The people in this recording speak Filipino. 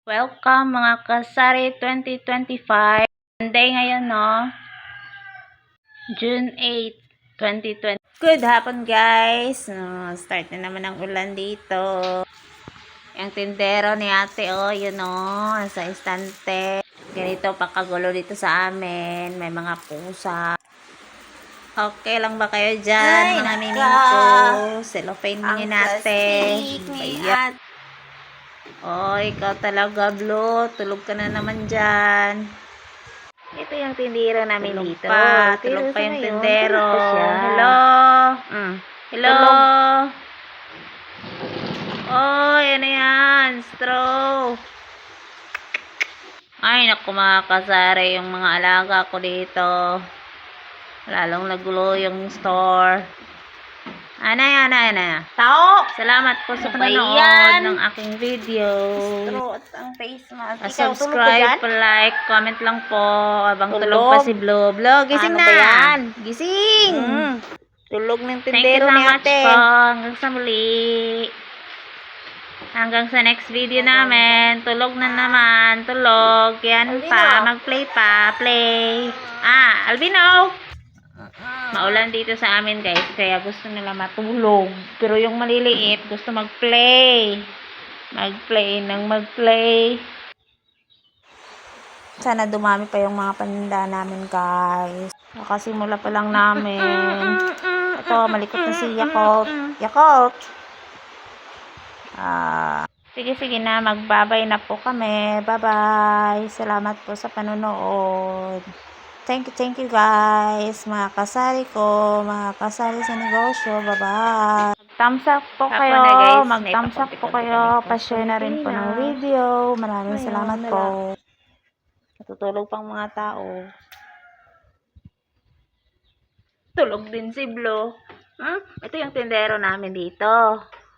Welcome mga kasari 2025. Monday ngayon, no? June 8, 2020. Good hapon, guys. Start na naman ang ulan dito. Yung tindero ni ate, yun sa istante. Ganito pakagulo dito sa amin. May mga pusa. Okay lang ba kayo dyan, mga mimingko? Cellophane nyo natin. Ayan. Ikaw talaga, Blue. Tulog ka na naman dyan. Ito yung tindero namin dito. Tulog pa yung tindero. Hello? Hello? Ano yan? Straw. Ay, naku mga kasari, yung mga alaga ko dito. Lalong nagulo yung store. Ano. Tao! Salamat po sa panonood ng aking video. Straw at ang face mask. Subscribe, like, comment lang po. Abang tulog pa si Blue. Blue, gising Ano na. ba yan? Gising. Tulog ng Thank you tindero so ni much ate. po. Hanggang sa muli. Hanggang sa next video namin. Tulog na naman. Tulog. Yan Albino. pa. Mag-play pa. Play. Albino. Maulan dito sa amin, guys. Kaya gusto nila matulog. Pero yung maliliit, gusto mag-play. Mag-play. Sana dumami pa yung mga paninda namin, guys. Nakasimula pa lang namin. Ito, malikot na si Yakult. Sige na, magbabay na po kami. Bye-bye. Salamat po sa panonood. Thank you guys. Mga kasari ko, mga kasari sa negosyo. Bye-bye. Mag-thumbs up po kayo. Mag-thumbs up po kayo. Pa-share na rin po ng video. Maraming salamat po. Natutulog pang mga tao. Tulog din si Blue. Ito yung tindero namin dito.